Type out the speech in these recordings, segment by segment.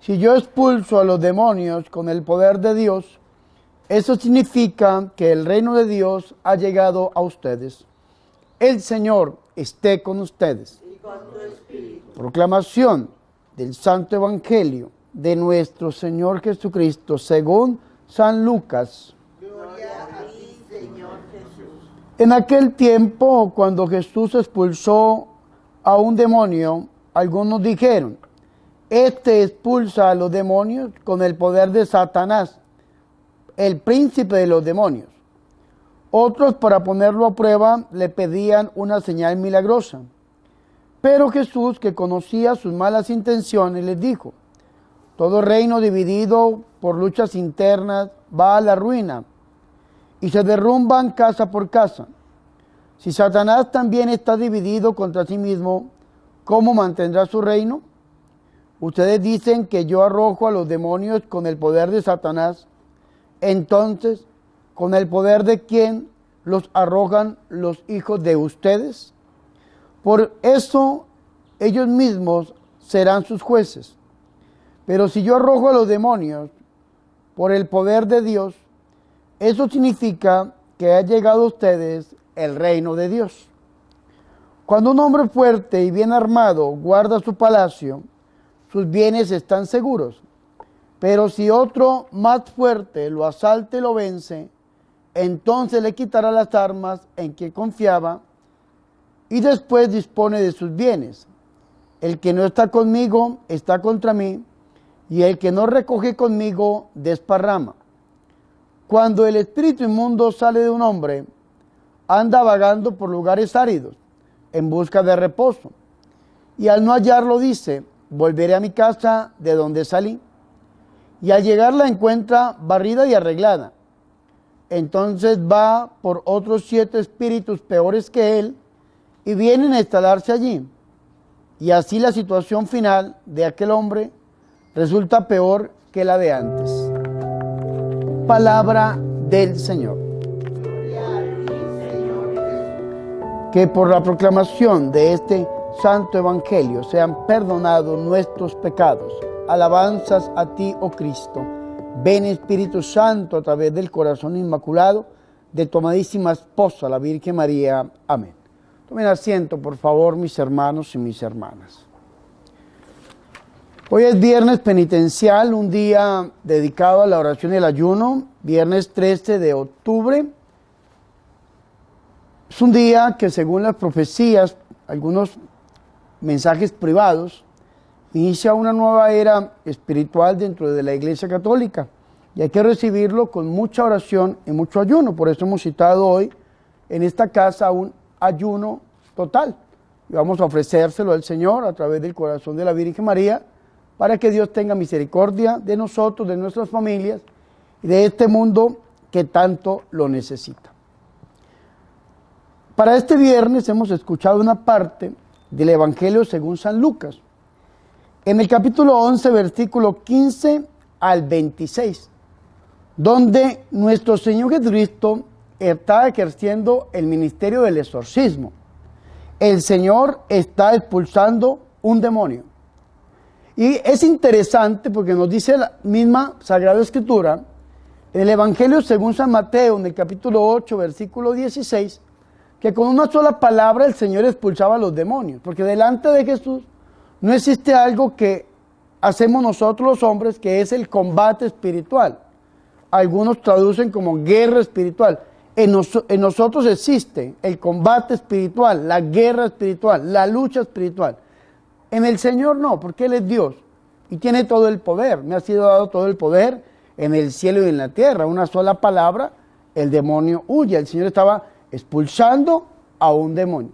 Si yo expulso a los demonios con el poder de Dios, eso significa que el reino de Dios ha llegado a ustedes. El Señor esté con ustedes. Y con tu espíritu. Proclamación del Santo Evangelio de nuestro Señor Jesucristo según San Lucas. Gloria a ti, Señor Jesús. En aquel tiempo, cuando Jesús expulsó a un demonio, algunos dijeron: este expulsa a los demonios con el poder de Satanás, el príncipe de los demonios. Otros, para ponerlo a prueba, le pedían una señal milagrosa. Pero Jesús, que conocía sus malas intenciones, les dijo: todo reino dividido por luchas internas va a la ruina, y se derrumban casa por casa. Si Satanás también está dividido contra sí mismo, ¿cómo mantendrá su reino? Ustedes dicen que yo arrojo a los demonios con el poder de Satanás. Entonces, ¿con el poder de quién los arrojan los hijos de ustedes? Por eso ellos mismos serán sus jueces. Pero si yo arrojo a los demonios por el poder de Dios, eso significa que ha llegado a ustedes el reino de Dios. Cuando un hombre fuerte y bien armado guarda su palacio, sus bienes están seguros. Pero si otro más fuerte lo asalta y lo vence, entonces le quitará las armas en que confiaba y después dispone de sus bienes. El que no está conmigo está contra mí, y el que no recoge conmigo desparrama. Cuando el espíritu inmundo sale de un hombre, anda vagando por lugares áridos en busca de reposo, y al no hallarlo dice: volveré a mi casa de donde salí. Y al llegar la encuentra barrida y arreglada. Entonces va por otros 7 espíritus peores que él y vienen a instalarse allí. Y así la situación final de aquel hombre resulta peor que la de antes. Palabra del Señor. Gloria a ti, Señor Jesús. Que por la proclamación de este Santo Evangelio sean perdonados nuestros pecados. Alabanzas a ti, oh Cristo. Ven, Espíritu Santo, a través del corazón inmaculado de tu amadísima esposa, la Virgen María. Amén. Tomen asiento, por favor, mis hermanos y mis hermanas. Hoy es viernes penitencial, un día dedicado a la oración y el ayuno, viernes 13 de octubre. Es un día que, según las profecías, algunos mensajes privados, inicia una nueva era espiritual dentro de la Iglesia Católica y hay que recibirlo con mucha oración y mucho ayuno. Por eso hemos citado hoy en esta casa un ayuno total y vamos a ofrecérselo al Señor a través del corazón de la Virgen María para que Dios tenga misericordia de nosotros, de nuestras familias y de este mundo que tanto lo necesita. Para este viernes hemos escuchado una parte del Evangelio según San Lucas. En el capítulo 11, versículo 15 al 26, donde nuestro Señor Jesucristo está ejerciendo el ministerio del exorcismo. El Señor está expulsando un demonio. Y es interesante porque nos dice la misma Sagrada Escritura, en el Evangelio según San Mateo, en el capítulo 8, versículo 16, que con una sola palabra el Señor expulsaba a los demonios, porque delante de Jesús no existe algo que hacemos nosotros los hombres, que es el combate espiritual. Algunos traducen como guerra espiritual. En nosotros existe el combate espiritual, la guerra espiritual, la lucha espiritual. En el Señor no, porque Él es Dios y tiene todo el poder. Me ha sido dado todo el poder en el cielo y en la tierra. Una sola palabra, el demonio huye. El Señor estaba expulsando a un demonio.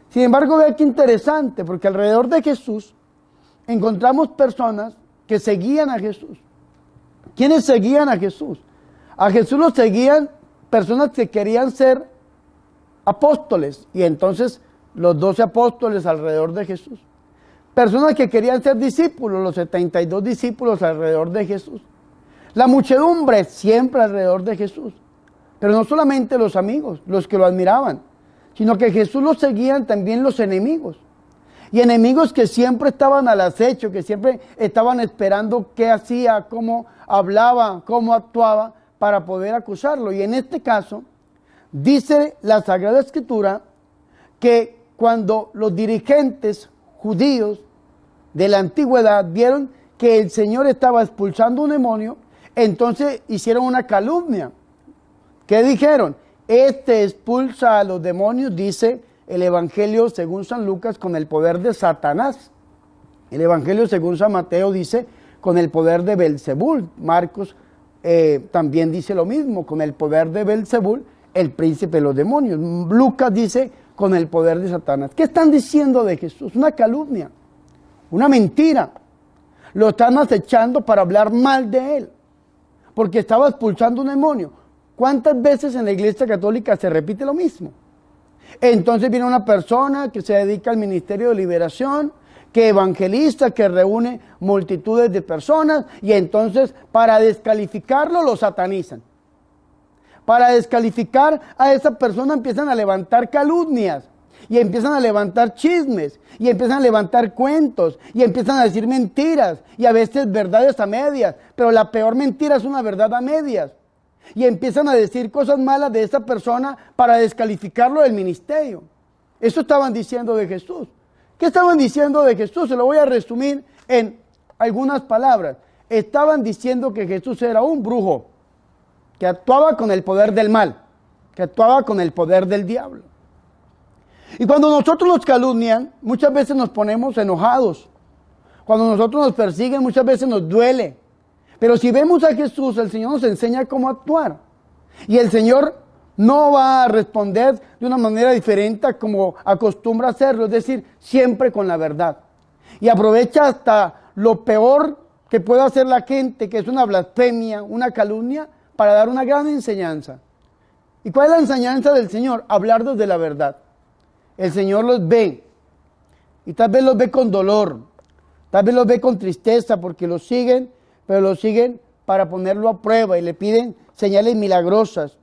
Sin embargo, vea qué interesante, porque alrededor de Jesús encontramos personas que seguían a Jesús. ¿Quiénes seguían a Jesús? A Jesús lo seguían personas que querían ser apóstoles, y entonces los 12 apóstoles alrededor de Jesús. Personas que querían ser discípulos, los 72 discípulos alrededor de Jesús. La muchedumbre siempre alrededor de Jesús. Pero no solamente los amigos, los que lo admiraban, sino que Jesús lo seguían también los enemigos. Y enemigos que siempre estaban al acecho, que siempre estaban esperando qué hacía, cómo hablaba, cómo actuaba para poder acusarlo. Y en este caso, dice la Sagrada Escritura que cuando los dirigentes judíos de la antigüedad vieron que el Señor estaba expulsando un demonio, entonces hicieron una calumnia. ¿Qué dijeron? Este expulsa a los demonios, dice el Evangelio según San Lucas, con el poder de Satanás. El Evangelio según San Mateo dice con el poder de Belzebul. Marcos también dice lo mismo, con el poder de Belzebul, el príncipe de los demonios. Lucas dice con el poder de Satanás. ¿Qué están diciendo de Jesús? Una calumnia, una mentira. Lo están acechando para hablar mal de él, porque estaba expulsando un demonio. ¿Cuántas veces en la Iglesia Católica se repite lo mismo? Entonces viene una persona que se dedica al ministerio de liberación, que evangeliza, que reúne multitudes de personas, y entonces para descalificarlo lo satanizan. Para descalificar a esa persona empiezan a levantar calumnias, y empiezan a levantar chismes, y empiezan a levantar cuentos, y empiezan a decir mentiras, y a veces verdades a medias, pero la peor mentira es una verdad a medias. Y empiezan a decir cosas malas de esa persona para descalificarlo del ministerio. Eso estaban diciendo de Jesús. ¿Qué estaban diciendo de Jesús? Se lo voy a resumir en algunas palabras. Estaban diciendo que Jesús era un brujo, que actuaba con el poder del mal, que actuaba con el poder del diablo. Y cuando nosotros nos calumnian, muchas veces nos ponemos enojados. Cuando nosotros nos persiguen, muchas veces nos duele. Pero si vemos a Jesús, el Señor nos enseña cómo actuar. Y el Señor no va a responder de una manera diferente a como acostumbra hacerlo, es decir, siempre con la verdad. Y aprovecha hasta lo peor que puede hacer la gente, que es una blasfemia, una calumnia, para dar una gran enseñanza. ¿Y cuál es la enseñanza del Señor? Hablar desde la verdad. El Señor los ve, y tal vez los ve con dolor, tal vez los ve con tristeza, porque los siguen, pero lo siguen para ponerlo a prueba y le piden señales milagrosas.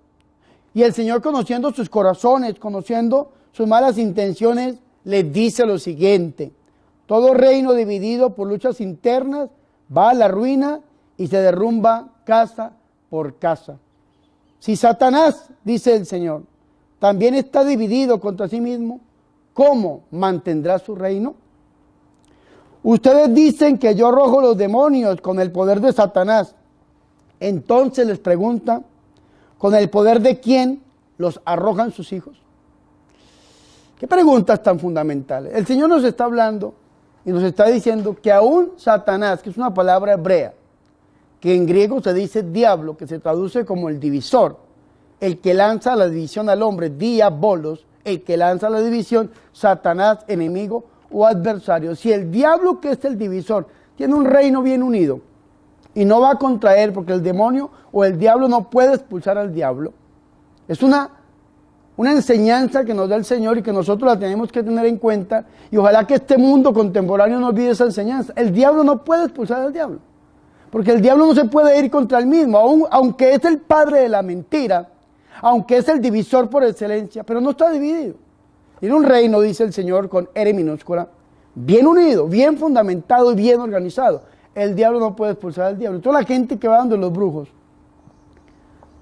Y el Señor, conociendo sus corazones, conociendo sus malas intenciones, les dice lo siguiente: todo reino dividido por luchas internas va a la ruina y se derrumba casa por casa. Si Satanás, dice el Señor, también está dividido contra sí mismo, ¿cómo mantendrá su reino? Ustedes dicen que yo arrojo los demonios con el poder de Satanás. Entonces les pregunta, ¿con el poder de quién los arrojan sus hijos? ¿Qué preguntas tan fundamentales? El Señor nos está hablando y nos está diciendo que aún Satanás, que es una palabra hebrea, que en griego se dice diablo, que se traduce como el divisor, el que lanza la división al hombre, diabolos, el que lanza la división, Satanás, enemigo o adversario. Si el diablo, que es el divisor, tiene un reino bien unido y no va contra él, porque el demonio o el diablo no puede expulsar al diablo, es una enseñanza que nos da el Señor y que nosotros la tenemos que tener en cuenta, y ojalá que este mundo contemporáneo no olvide esa enseñanza. El diablo no puede expulsar al diablo, porque el diablo no se puede ir contra él mismo, aunque es el padre de la mentira, aunque es el divisor por excelencia, pero no está dividido. Tiene un reino, dice el Señor, con R minúscula, bien unido, bien fundamentado y bien organizado. El diablo no puede expulsar al diablo. Toda la gente que va dando los brujos,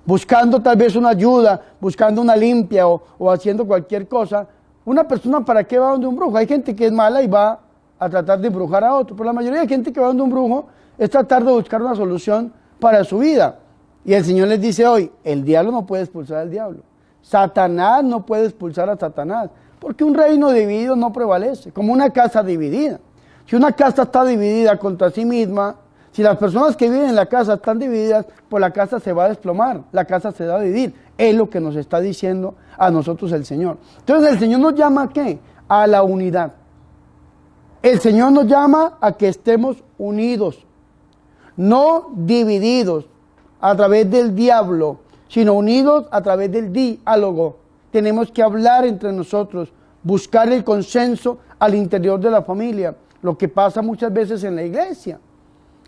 buscando tal vez una ayuda, buscando una limpia o haciendo cualquier cosa, una persona, ¿para qué va donde un brujo? Hay gente que es mala y va a tratar de embrujar a otro, pero la mayoría de gente que va donde un brujo es tratar de buscar una solución para su vida. Y el Señor les dice hoy, el diablo no puede expulsar al diablo. Satanás no puede expulsar a Satanás, porque un reino dividido no prevalece, como una casa dividida. Si una casa está dividida contra sí misma, si las personas que viven en la casa están divididas, pues la casa se va a desplomar, la casa se va a dividir. Es lo que nos está diciendo a nosotros el Señor. Entonces el Señor nos llama ¿a qué? A la unidad. El Señor nos llama a que estemos unidos, no divididos a través del diablo, sino unidos a través del diálogo. Tenemos que hablar entre nosotros, buscar el consenso al interior de la familia, lo que pasa muchas veces en la iglesia.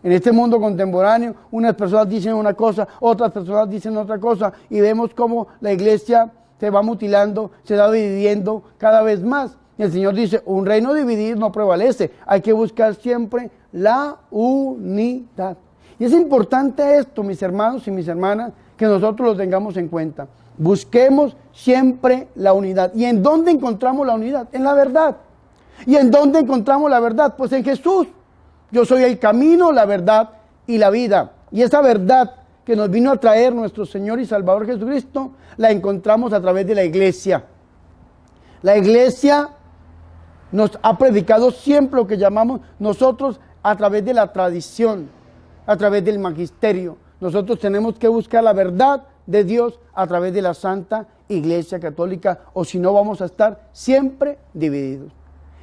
En este mundo contemporáneo, unas personas dicen una cosa, otras personas dicen otra cosa, y vemos cómo la iglesia se va mutilando, se va dividiendo cada vez más. Y el Señor dice, un reino dividido no prevalece. Hay que buscar siempre la unidad. Y es importante esto, mis hermanos y mis hermanas, que nosotros lo tengamos en cuenta. Busquemos siempre la unidad. ¿Y en dónde encontramos la unidad? En la verdad. ¿Y en dónde encontramos la verdad? Pues en Jesús. Yo soy el camino, la verdad y la vida. Y esa verdad que nos vino a traer nuestro Señor y Salvador Jesucristo, la encontramos a través de la iglesia. La iglesia nos ha predicado siempre lo que llamamos nosotros a través de la tradición, a través del magisterio. Nosotros tenemos que buscar la verdad de Dios a través de la Santa Iglesia Católica, o si no vamos a estar siempre divididos.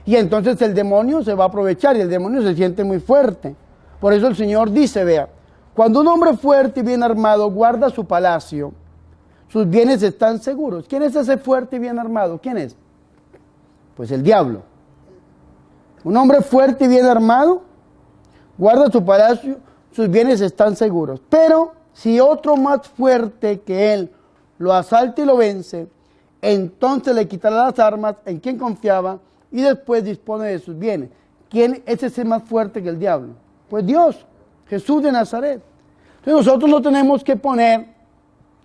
Y entonces el demonio se va a aprovechar y el demonio se siente muy fuerte. Por eso el Señor dice, vea, cuando un hombre fuerte y bien armado guarda su palacio, sus bienes están seguros. ¿Quién es ese fuerte y bien armado? ¿Quién es? Pues el diablo. Un hombre fuerte y bien armado guarda su palacio, sus bienes están seguros. Pero si otro más fuerte que él lo asalta y lo vence, entonces le quitará las armas en quien confiaba y después dispone de sus bienes. ¿Quién es ese más fuerte que el diablo? Pues Dios, Jesús de Nazaret. Entonces nosotros no tenemos que poner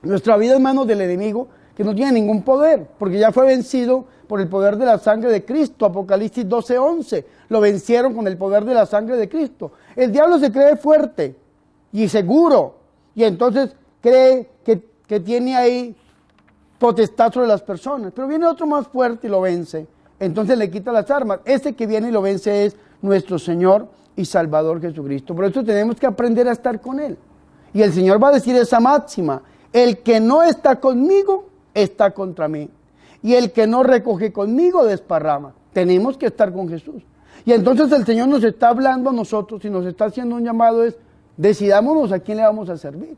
nuestra vida en manos del enemigo, que no tiene ningún poder, porque ya fue vencido por el poder de la sangre de Cristo. Apocalipsis 12:11, lo vencieron con el poder de la sangre de Cristo. El diablo se cree fuerte y seguro, y entonces cree que tiene ahí potestad sobre las personas, pero viene otro más fuerte y lo vence, entonces le quita las armas. Ese que viene y lo vence es nuestro Señor y Salvador Jesucristo. Por eso tenemos que aprender a estar con Él. Y el Señor va a decir esa máxima: el que no está conmigo, está contra mí. Y el que no recoge conmigo, desparrama. Tenemos que estar con Jesús. Y entonces el Señor nos está hablando a nosotros y nos está haciendo un llamado, es: decidámonos a quién le vamos a servir.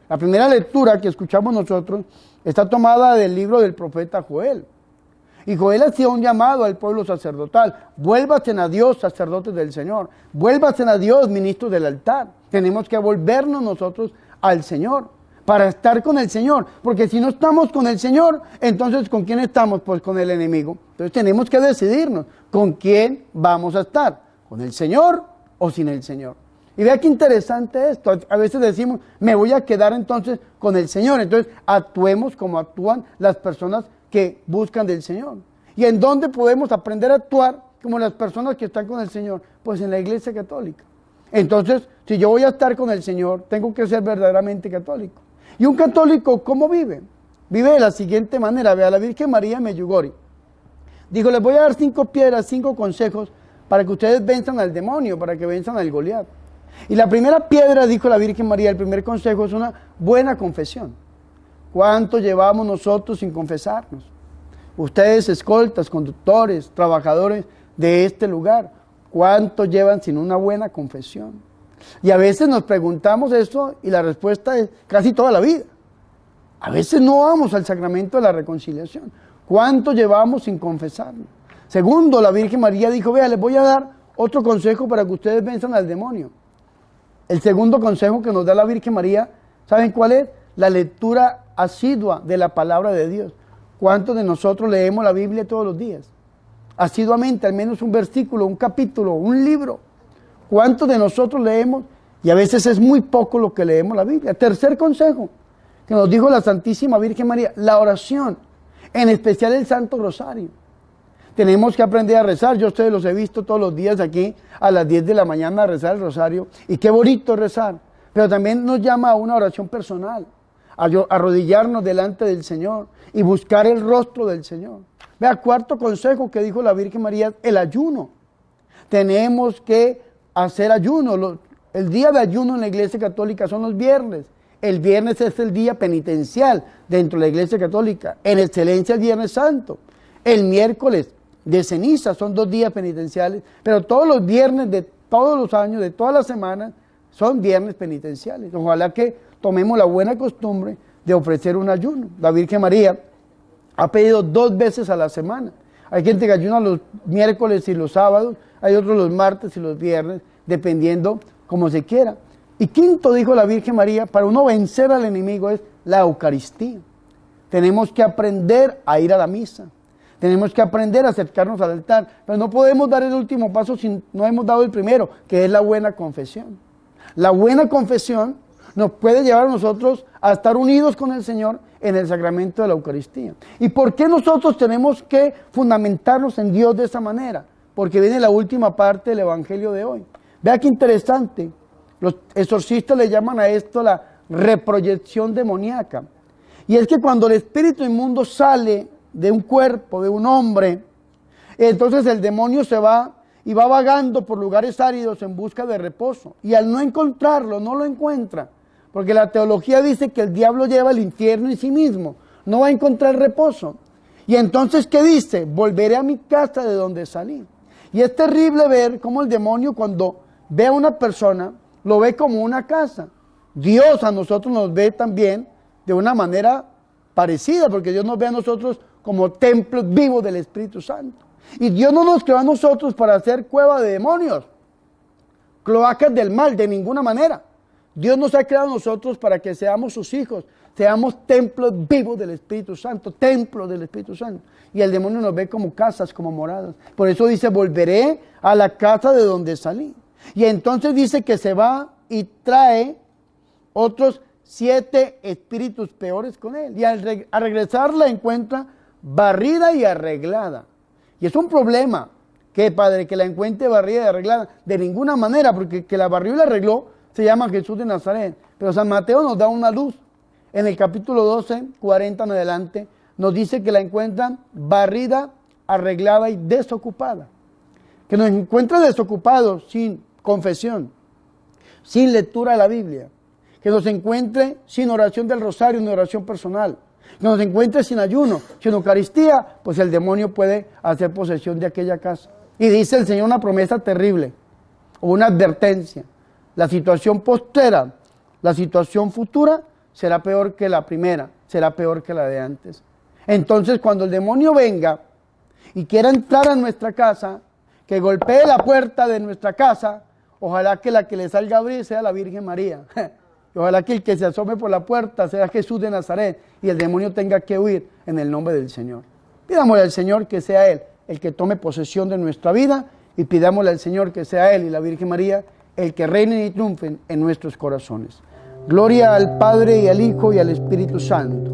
La primera lectura que escuchamos nosotros está tomada del libro del profeta Joel. Y Joel hacía un llamado al pueblo sacerdotal: vuélvanse a Dios, sacerdotes del Señor, vuélvanse a Dios, ministros del altar. Tenemos que volvernos nosotros al Señor para estar con el Señor, porque si no estamos con el Señor, entonces ¿con quién estamos? Pues con el enemigo. Entonces tenemos que decidirnos con quién vamos a estar, con el Señor o sin el Señor. Y vea qué interesante esto. A veces decimos, me voy a quedar entonces con el Señor. Entonces actuemos como actúan las personas que buscan del Señor. ¿Y en dónde podemos aprender a actuar como las personas que están con el Señor? Pues en la Iglesia Católica. Entonces, si yo voy a estar con el Señor, tengo que ser verdaderamente católico. ¿Y un católico cómo vive? Vive de la siguiente manera. Vea, la Virgen María de Medjugorje dijo: les voy a dar 5 piedras, 5 consejos para que ustedes venzan al demonio, para que venzan al Goliat. Y la primera piedra, dijo la Virgen María, el primer consejo es una buena confesión. ¿Cuánto llevamos nosotros sin confesarnos? Ustedes, escoltas, conductores, trabajadores de este lugar, ¿cuánto llevan sin una buena confesión? Y a veces nos preguntamos esto y la respuesta es casi toda la vida. A veces no vamos al sacramento de la reconciliación. ¿Cuánto llevamos sin confesarnos? Segundo, la Virgen María dijo: vea, les voy a dar otro consejo para que ustedes venzan al demonio. El segundo consejo que nos da la Virgen María, ¿saben cuál es? La lectura asidua de la palabra de Dios. ¿Cuántos de nosotros leemos la Biblia todos los días? Asiduamente, al menos un versículo, un capítulo, un libro. ¿Cuántos de nosotros leemos? Y a veces es muy poco lo que leemos la Biblia. Tercer consejo que nos dijo la Santísima Virgen María: la oración, en especial el Santo Rosario. Tenemos que aprender a rezar. Yo a ustedes los he visto todos los días aquí a las 10 de la mañana a rezar el rosario. Y qué bonito rezar. Pero también nos llama a una oración personal, a arrodillarnos delante del Señor y buscar el rostro del Señor. Vea, cuarto consejo que dijo la Virgen María: el ayuno. Tenemos que hacer ayuno. El día de ayuno en la Iglesia Católica son los viernes. El viernes es el día penitencial dentro de la Iglesia Católica. En excelencia el Viernes Santo. El miércoles de ceniza son 2 días penitenciales, pero todos los viernes de todos los años, de todas las semanas, son viernes penitenciales. Ojalá que tomemos la buena costumbre de ofrecer un ayuno. La Virgen María ha pedido 2 veces a la semana. Hay gente que ayuna los miércoles y los sábados, hay otros los martes y los viernes, dependiendo como se quiera. Y quinto, dijo la Virgen María, para uno vencer al enemigo es la Eucaristía. Tenemos que aprender a ir a la misa. Tenemos que aprender a acercarnos al altar, pero no podemos dar el último paso si no hemos dado el primero, que es la buena confesión. La buena confesión nos puede llevar a nosotros a estar unidos con el Señor en el sacramento de la Eucaristía. ¿Y por qué nosotros tenemos que fundamentarnos en Dios de esa manera? Porque viene la última parte del Evangelio de hoy. Vea qué interesante. Los exorcistas le llaman a esto la reproyección demoníaca. Y es que cuando el espíritu inmundo sale de un cuerpo, de un hombre, entonces el demonio se va y va vagando por lugares áridos en busca de reposo. Y al no encontrarlo, no lo encuentra. Porque la teología dice que el diablo lleva el infierno en sí mismo. No va a encontrar reposo. Y entonces, ¿qué dice? Volveré a mi casa de donde salí. Y es terrible ver cómo el demonio, cuando ve a una persona, lo ve como una casa. Dios a nosotros nos ve también de una manera parecida, porque Dios nos ve a nosotros como templos vivos del Espíritu Santo. Y Dios no nos creó a nosotros para hacer cueva de demonios, cloacas del mal, de ninguna manera. Dios nos ha creado a nosotros para que seamos sus hijos, seamos templos vivos del Espíritu Santo, templos del Espíritu Santo. Y el demonio nos ve como casas, como moradas. Por eso dice, volveré a la casa de donde salí. Y entonces dice que se va y trae otros 7 espíritus peores con él. Y al regresar la encuentra barrida y arreglada. Y es un problema, que padre, que la encuentre barrida y arreglada. De ninguna manera, porque que la barrió y la arregló se llama Jesús de Nazaret. Pero San Mateo nos da una luz. En el capítulo 12, 40 en adelante, nos dice que la encuentran barrida, arreglada y desocupada. Que nos encuentra desocupados, sin confesión, sin lectura de la Biblia. Que nos encuentre sin oración del rosario, ni oración personal. Que nos encuentre sin ayuno, sin Eucaristía, pues el demonio puede hacer posesión de aquella casa. Y dice el Señor una promesa terrible, o una advertencia. La situación postera, la situación futura, será peor que la primera, será peor que la de antes. Entonces, cuando el demonio venga y quiera entrar a nuestra casa, que golpee la puerta de nuestra casa, ojalá que la que le salga a abrir sea la Virgen María. Y ojalá que el que se asome por la puerta sea Jesús de Nazaret y el demonio tenga que huir en el nombre del Señor. Pidámosle al Señor que sea Él el que tome posesión de nuestra vida y pidámosle al Señor que sea Él y la Virgen María el que reinen y triunfen en nuestros corazones. Gloria al Padre y al Hijo y al Espíritu Santo,